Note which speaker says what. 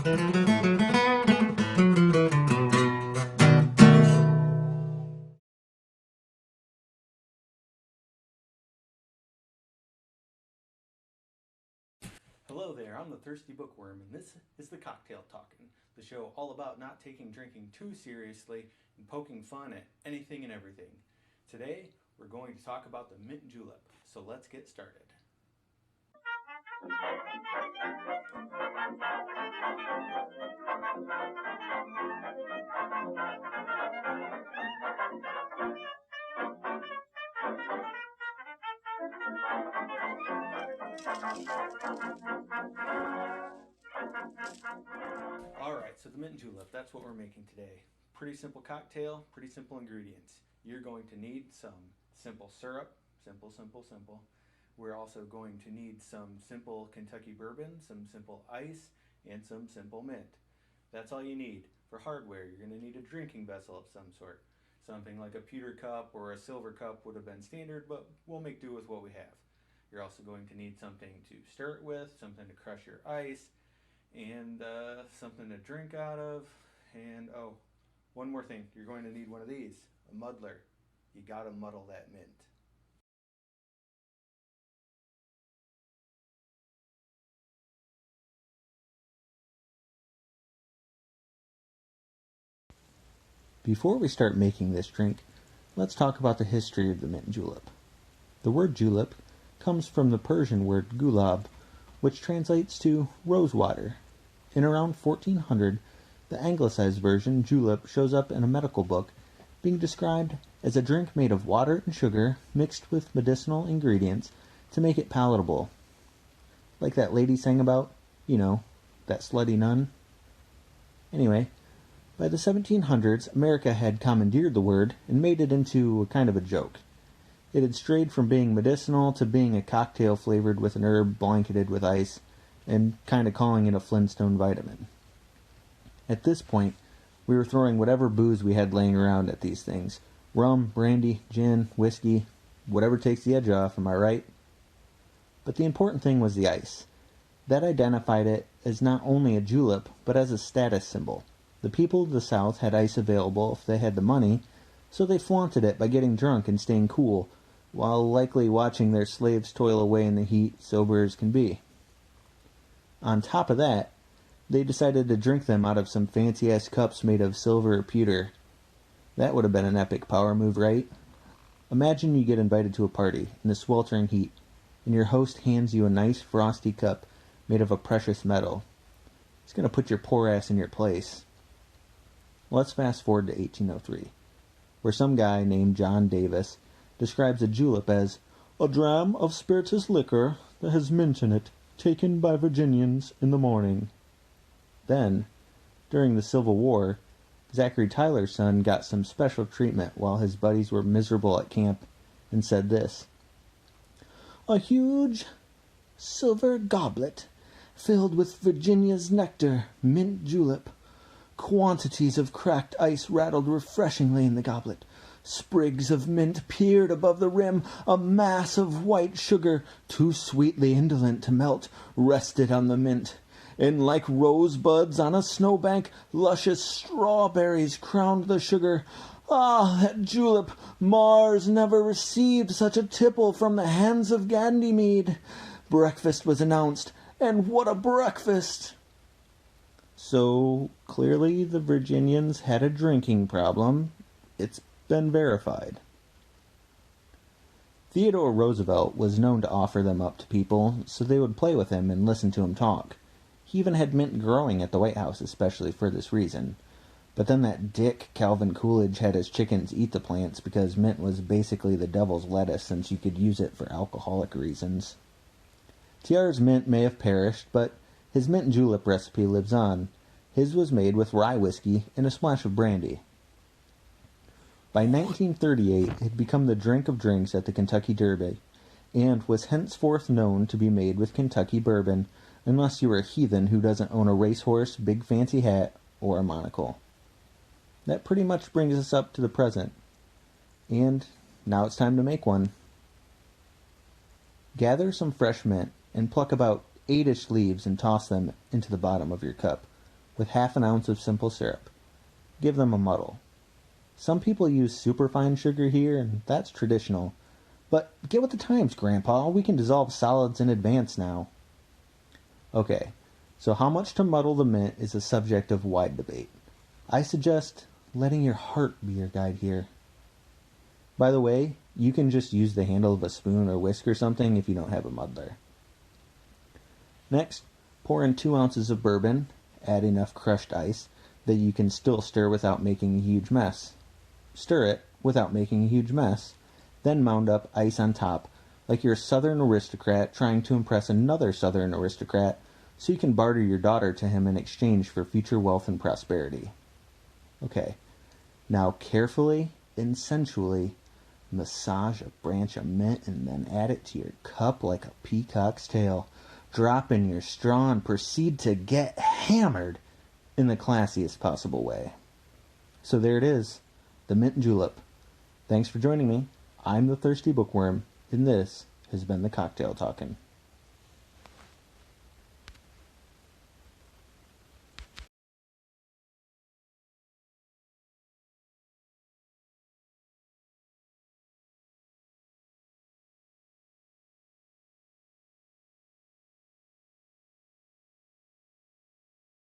Speaker 1: Hello there, I'm the Thirsty Bookworm, and this is the Cocktail Talkin, the show all about not taking drinking too seriously and poking fun at anything and everything. Today, we're going to talk about the mint julep, so let's get started. Alright, so the mint julep, that's what we're making today. Pretty simple cocktail, pretty simple ingredients. You're going to need some simple syrup, simple. We're also going to need some simple Kentucky bourbon, some simple ice, and some simple mint. That's all you need. For hardware, you're going to need a drinking vessel of some sort. Something like a pewter cup or a silver cup would have been standard, but we'll make do with what we have. You're also going to need something to stir it with, something to crush your ice, and something to drink out of. And oh, one more thing, you're going to need one of these, a muddler. You gotta muddle that mint. Before we start making this drink, let's talk about the history of the mint julep. The word julep comes from the Persian word gulab, which translates to rose water. In around 1400, the anglicized version, julep, shows up in a medical book, being described as a drink made of water and sugar mixed with medicinal ingredients to make it palatable. Like that lady sang about, that slutty nun. Anyway, by the 1700s, America had commandeered the word and made it into a kind of a joke. It had strayed from being medicinal to being a cocktail flavored with an herb blanketed with ice, and kind of calling it a Flintstone vitamin. At this point, we were throwing whatever booze we had laying around at these things. Rum, brandy, gin, whiskey, whatever takes the edge off, am I right? But the important thing was the ice. That identified it as not only a julep, but as a status symbol. The people of the South had ice available if they had the money, so they flaunted it by getting drunk and staying cool, while likely watching their slaves toil away in the heat, sober as can be. On top of that, they decided to drink them out of some fancy-ass cups made of silver or pewter. That would have been an epic power move, right? Imagine you get invited to a party in the sweltering heat, and your host hands you a nice frosty cup made of a precious metal. It's going to put your poor ass in your place. Let's fast forward to 1803, where some guy named John Davis describes a julep as a dram of spirituous liquor that has mint in it, taken by Virginians in the morning. Then, during the Civil War, Zachary Tyler's son got some special treatment while his buddies were miserable at camp and said this: a huge silver goblet filled with Virginia's nectar, mint julep. Quantities of cracked ice rattled refreshingly in the goblet. Sprigs of mint peered above the rim. A mass of white sugar, too sweetly indolent to melt, rested on the mint. And like rosebuds on a snowbank, luscious strawberries crowned the sugar. Ah, that julep! Mars never received such a tipple from the hands of Ganymede. Breakfast was announced, and what a breakfast! So, clearly the Virginians had a drinking problem. It's been verified. Theodore Roosevelt was known to offer them up to people so they would play with him and listen to him talk. He even had mint growing at the White House especially for this reason. But then that dick Calvin Coolidge had his chickens eat the plants because mint was basically the devil's lettuce since you could use it for alcoholic reasons. TR's mint may have perished, but his mint julep recipe lives on. His was made with rye whiskey and a splash of brandy. By 1938, it had become the drink of drinks at the Kentucky Derby, and was henceforth known to be made with Kentucky bourbon, unless you were a heathen who doesn't own a racehorse, big fancy hat, or a monocle. That pretty much brings us up to the present. And now it's time to make one. Gather some fresh mint and pluck about 8-ish leaves and toss them into the bottom of your cup. with half an ounce of simple syrup. Give them a muddle. Some people use superfine sugar here, and that's traditional. But get with the times, Grandpa. We can dissolve solids in advance now. Okay, so how much to muddle the mint is a subject of wide debate. I suggest letting your heart be your guide here. By the way, you can just use the handle of a spoon or whisk or something if you don't have a muddler. Next, pour in 2 ounces of bourbon, add enough crushed ice that you can still stir without making a huge mess. Stir it without making a huge mess, then mound up ice on top like you're a southern aristocrat trying to impress another southern aristocrat so you can barter your daughter to him in exchange for future wealth and prosperity. Okay, now carefully and sensually massage a branch of mint and then add it to your cup like a peacock's tail. Drop in your straw and proceed to get hammered in the classiest possible way. So there it is, the mint julep. Thanks for joining me. I'm the Thirsty Bookworm, and this has been the Cocktail Talkin'.